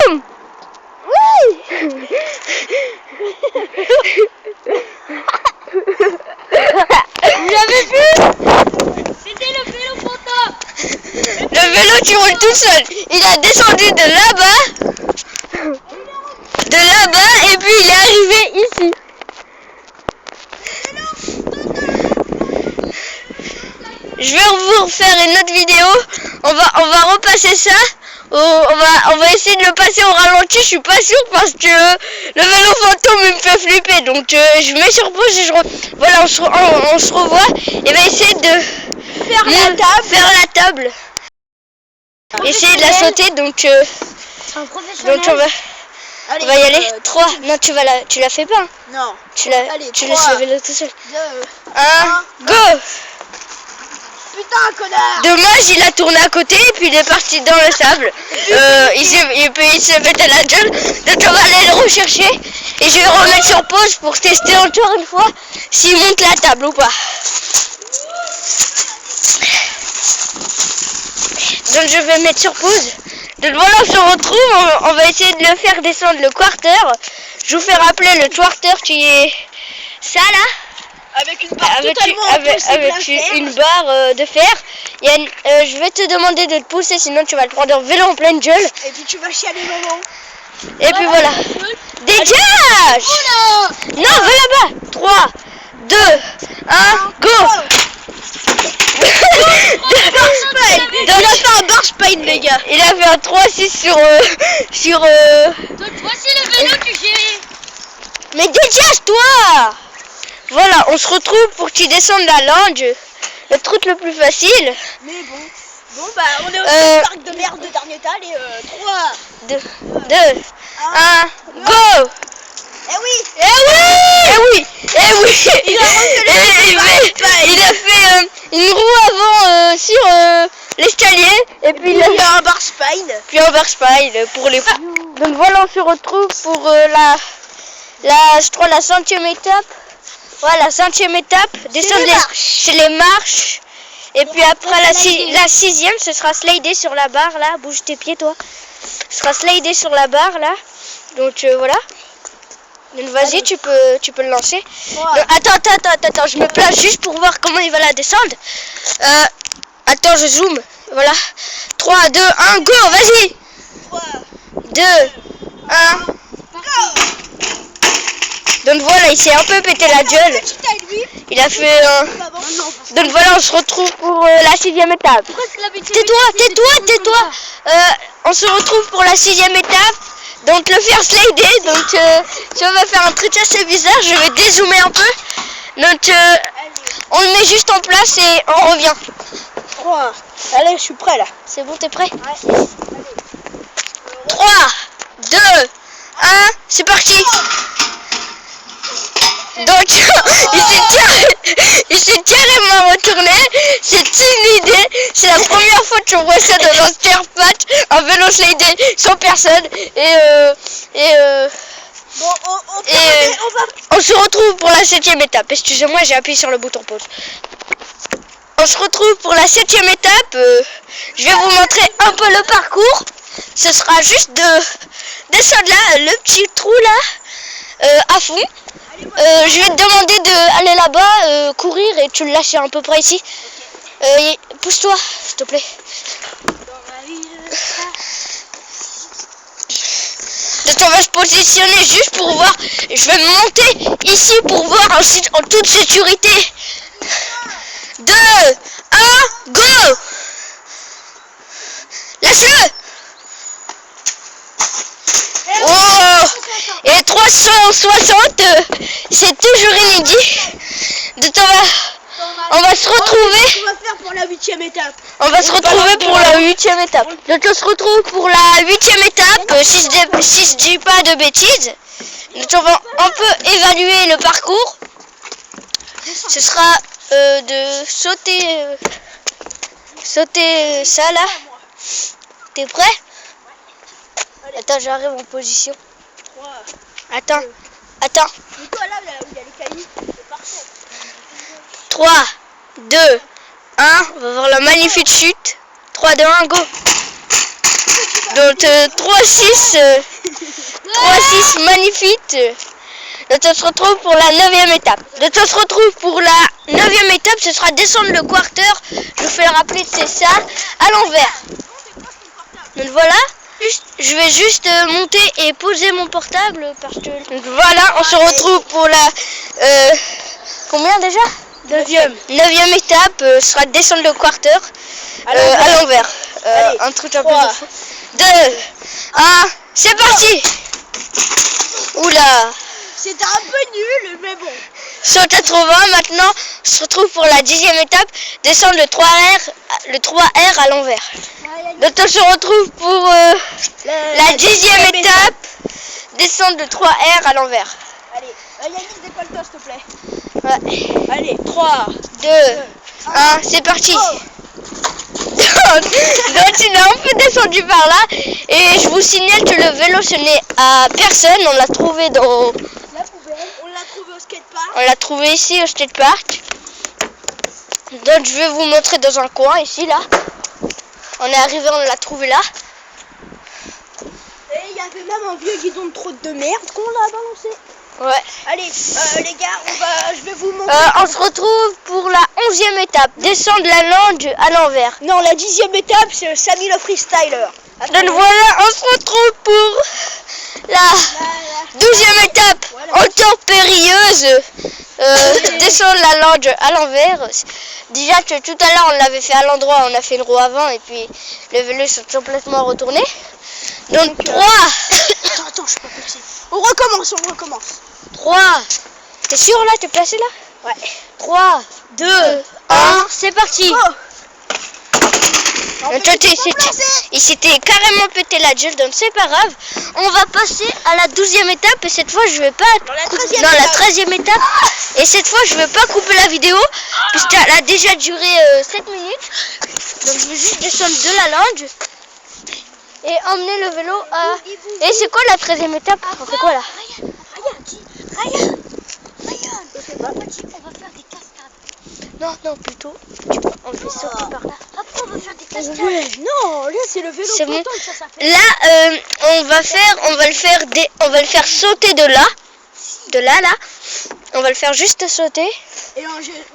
Boum. Oui. J'avais vu. C'était le vélo fantôme. Le vélo qui roule tout seul. Il a descendu de là-bas. De là-bas et puis il est arrivé ici. Je vais vous refaire une autre vidéo. On va repasser ça. On va essayer de le passer au ralenti. Je suis pas sûre parce que le vélo fantôme il me fait flipper. Donc je mets sur pause et voilà, on se revoit. Et va essayer de faire la table. Essayer de la sauter. Donc on va y aller. 3. Non, tu la fais pas. Hein. Non. Tu laisses le vélo tout seul. 2, 1, go. Putain, connard! Dommage, il a tourné à côté et puis il est parti dans le sable. Il s'est pété la gueule. Donc on va aller le rechercher et je vais remettre sur pause pour tester encore une fois s'il monte la table ou pas. Donc je vais mettre sur pause. Donc voilà, on se retrouve. On va essayer de le faire descendre le quarter. Je vous fais rappeler le quarter qui est ça là. Avec une barre avec une barre de fer. Je vais te demander de te pousser, sinon tu vas le prendre en vélo en pleine gueule. Et puis tu vas chialer maman. Et puis voilà. Dégage! Non, va là-bas. 3, 2, 1, go! Il a fait un bar spine, les gars. Il a fait un 3-6 sur Donc voici le vélo que j'ai. Mais dégage-toi! Voilà, on se retrouve pour qu'il descende la langue. Le truc le plus facile. Mais bon bah on est au parc de merde de Darnétal et 3, 2, 1, go! Eh oui! Il a fait une roue avant sur l'escalier et puis il a fait un bar spine. Puis un bar spine pour les fous. Donc voilà, on se retrouve pour je crois la 5e étape. Voilà, la 5e étape, descendre les marches. Et puis après la 6e, ce sera slider sur la barre là. Bouge tes pieds toi. Ce sera slider sur la barre là. Donc voilà. Donc vas-y, tu peux le lancer. Donc, attends, je me place juste pour voir comment il va la descendre. Attends, je zoome. Voilà. 3, 2, 1, go, vas-y. 3, 2, 1, go! Donc voilà, il s'est un peu pété la gueule. Il a fait Donc voilà, on se retrouve pour la 6e étape. Tais-toi. On se retrouve pour la 6e étape. Donc le faire slider. Donc si on va faire un truc assez bizarre, je vais dézoomer un peu. Donc on le met juste en place et on revient. 3. Allez, je suis prêt là. C'est bon, t'es prêt? Ouais. 3, 2, 1, c'est parti. Donc il s'est carrément retourné. C'est une idée. C'est la première fois que je vois ça dans un Scarepatch, un vélo slidé sans personne. On se retrouve pour la 7e étape. Excusez-moi, j'ai appuyé sur le bouton pause. On se retrouve pour la 7e étape. Je vais vous montrer un peu le parcours. Ce sera juste de descendre là, le petit trou là, à fond. Je vais te demander d'aller là-bas, courir et tu le lâches à peu près ici. Pousse-toi, s'il te plaît. Donc on va se positionner juste pour voir. Je vais me monter ici pour voir en toute sécurité. 2, 1, go! Lâche-le! Oh! Et 360, c'est toujours inédit. Donc on va se retrouver. On va faire pour la 8e étape. On va se retrouver pour la 8e étape. Donc on se retrouve pour la 8e étape, si je dis pas de bêtises. Donc on va un peu évaluer le parcours. Ce sera de sauter ça là. T'es prêt? Attends, j'arrive en position. Attends. Nicolas, là où il y a les cailloux, c'est parfait. 3, 2, 1, on va voir la magnifique chute. 3, 2, 1, go. Donc 3-6 magnifique. Donc on se retrouve pour la 9e étape. Donc on se retrouve pour la 9e étape, ce sera descendre le quarter. Je vous fais le rappeler, c'est ça, à l'envers. Donc voilà, je vais juste monter et poser mon portable parce que... Donc voilà, on se retrouve pour la... combien déjà? 9e étape, sera descendre le quarter à l'envers. Un truc un peu de fou. 2, 1, c'est parti. Oula. C'était un peu nul, mais bon. Saut à 80, maintenant on se retrouve pour la 10e étape, descendre le 3R à l'envers. Donc on se retrouve pour la 10e étape, descendre le 3R à l'envers. Allez, Yannick, décolle-toi s'il te plaît. Ouais. Allez, 3, 2, 1, c'est parti. Donc il est un peu descendu par là et je vous signale que le vélo ce n'est à personne, on l'a trouvé dans... la poubelle, on l'a trouvé au skatepark. On l'a trouvé ici au skatepark. Donc je vais vous montrer dans un coin ici là. On est arrivé, on l'a trouvé là. Et il y avait même un vieux guidon de trottoir de merde qu'on l'a balancé. Ouais. Allez, les gars, je vais vous montrer. On se retrouve pour la 11e étape, descendre la langue à l'envers. Non, la 10e étape, c'est Samy le freestyler. Donc voilà, on se retrouve pour la 12e étape, encore périlleuse, descendre la langue à l'envers. Déjà que tout à l'heure on l'avait fait à l'endroit, on a fait une roue avant et puis le vélo s'est complètement retourné. Donc 3. Attends, je suis pas fixé. On recommence. 3. T'es sûr là? T'es placé là? Ouais. 3, 2, 1, c'est parti. Il s'était carrément pété la gueule, donc c'est pas grave. On va passer à la 12e étape et cette fois je vais pas la 13e étape. Et cette fois je vais pas couper la vidéo puisqu'elle a déjà duré 7 minutes. Donc je vais juste descendre de la langue et emmener le vélo à... Et c'est quoi la 13e étape? On fait quoi là? Ryan, on va faire des cascades. Non, plutôt. On fait sauter par là. Après, on va faire des cascades. Ouais, non, là c'est le vélo C'est bon. poteau, ça fait. Là, on va le faire sauter de là. De là. On va le faire juste sauter. Et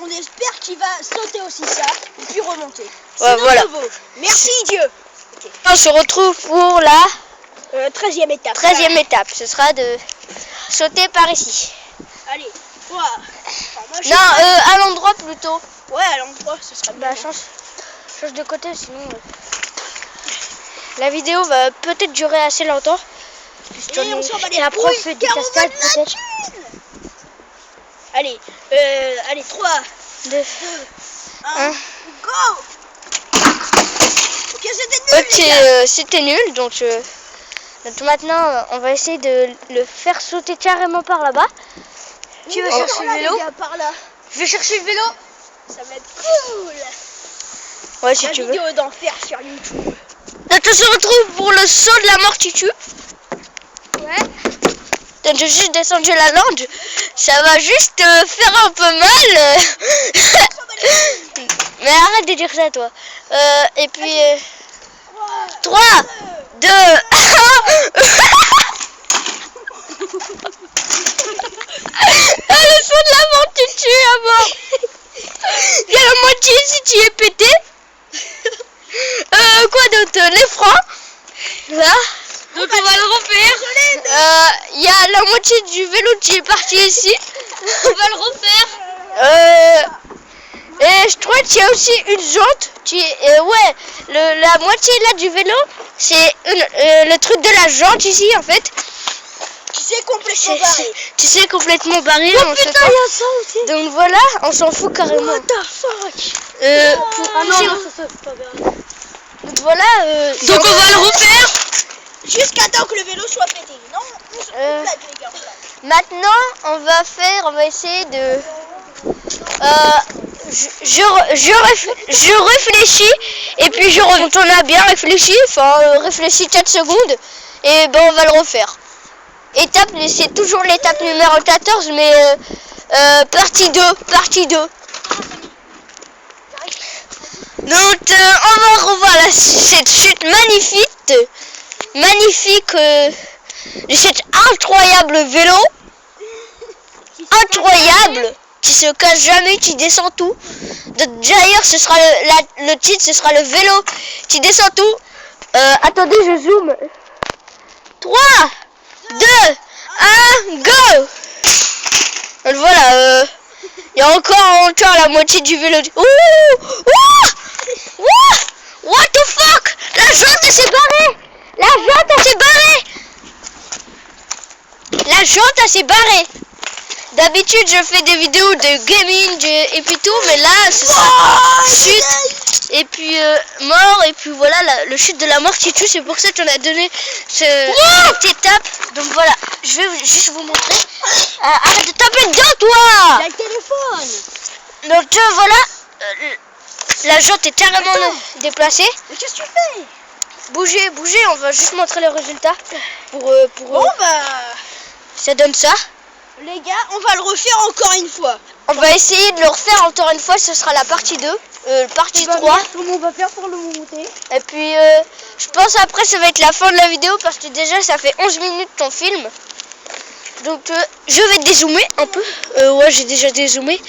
on espère qu'il va sauter aussi ça et puis remonter. Ouais, voilà. Merci Dieu. Okay. On se retrouve pour la 13e étape. 13e étape. Ce sera de sauter par ici. Allez, 3. Enfin, non, à l'endroit plutôt. Ouais, à l'endroit, ce sera bien. Bah, change de côté, sinon la vidéo va peut-être durer assez longtemps. Et on s'en va les après on fait des cascades peut-être. Allez, 3, 2, 1, go. Ok, c'était nul. Ok, c'était nul, donc maintenant on va essayer de le faire sauter carrément par là-bas. Tu veux chercher le vélo? Par là. Je vais chercher le vélo. Ça va être cool. Ouais, si tu veux. Vidéo d'enfer sur YouTube. Donc on se retrouve pour le saut de la mort qui tue. Ouais. Donc j'ai juste descendu la langue. Ça va juste faire un peu mal. Mais arrête de dire ça toi. Et puis 3, 2, 1. Le saut de la mort qui tue à mort. Il y a la moitié ici qui est pété. Quoi d'autre? Les freins. Là. Donc on va le refaire. Il y a la moitié du vélo qui est parti ici. On va le refaire. Et je crois qu'il y a aussi une jante qui est... ouais, la moitié là du vélo, c'est le truc de la jante ici en fait. Tu sais complètement barré là, on se fait. Donc voilà, on s'en fout carrément. What the fuck? Donc voilà. Donc on va le refaire. Jusqu'à temps que le vélo soit pété. Non, on blague, les gars. Maintenant, on va essayer de... je réfléchis et puis je reviens. Quand on a bien réfléchi, réfléchi 4 secondes, et ben on va le refaire. Étape, c'est toujours l'étape numéro 14, mais partie 2. Donc on va revoir cette chute magnifique. magnifique de cet incroyable vélo. Incroyable, qui se casse jamais, qui descend tout. D'ailleurs, ce sera le titre, ce sera le vélo qui descend tout. Attendez, je zoome. 3, 2, 1, go. Donc voilà, il y a encore la moitié du vélo. Ouh, ouh, ouh, what the fuck? La jante elle s'est barrée. La jante elle s'est barrée. La jante elle s'est barrée. D'habitude je fais des vidéos de gaming et puis tout, mais là ce sera chute et puis mort et puis voilà le chute de la mort qui tue. C'est pour ça qu'on a donné cette étape. Donc voilà, je vais juste vous montrer. Arrête de taper dedans toi. Il y a le téléphone. Donc voilà, la jante est carrément déplacée. Mais qu'est-ce que tu fais? Bougez, on va juste montrer les résultats pour Bon bah ça donne ça. les gars, on va le refaire encore une fois. On va essayer de le refaire encore une fois, ce sera la partie 2, partie 3. Comment on va faire pour le monter? Et puis je pense après ça va être la fin de la vidéo parce que déjà ça fait 11 minutes qu'on filme. Donc je vais dézoomer un peu. Ouais, j'ai déjà dézoomé.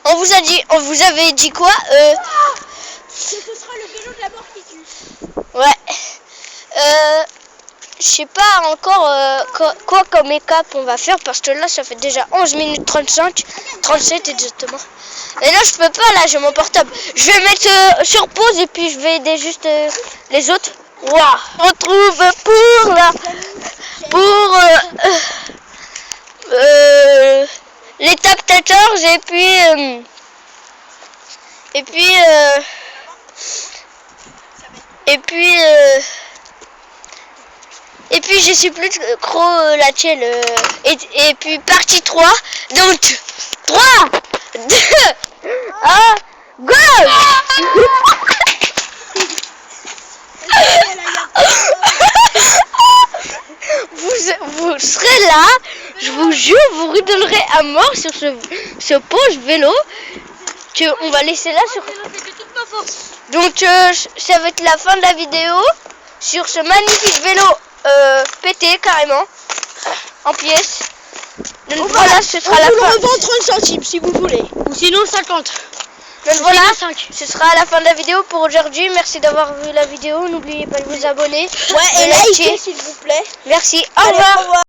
On vous avait dit quoi? Ce sera le vélo de la mort qui tue. Ouais. Je sais pas encore quoi comme étape on va faire parce que là ça fait déjà 11 minutes 35, 37 exactement. Et là je peux pas, là j'ai mon portable. Je vais mettre sur pause et puis je vais aider juste les autres. Waouh. On retrouve pour l'étape 14 et puis je sais plus trop laquelle. Et puis partie 3. Donc 3, 2, 1, go. Vous serez là, je vous jure, vous rigolerez à mort sur ce pauvre vélo que on va laisser là sur. Donc ça va être la fin de la vidéo sur ce magnifique vélo pété carrément en pièces. Donc voilà, ce sera la fin. On le revend 30 centimes si vous voulez. Ou sinon 50. Donc voilà, ce sera la fin de la vidéo pour aujourd'hui. Merci d'avoir vu la vidéo. N'oubliez pas de vous abonner. Ouais, et likez s'il vous plaît. Merci, au Allez, revoir.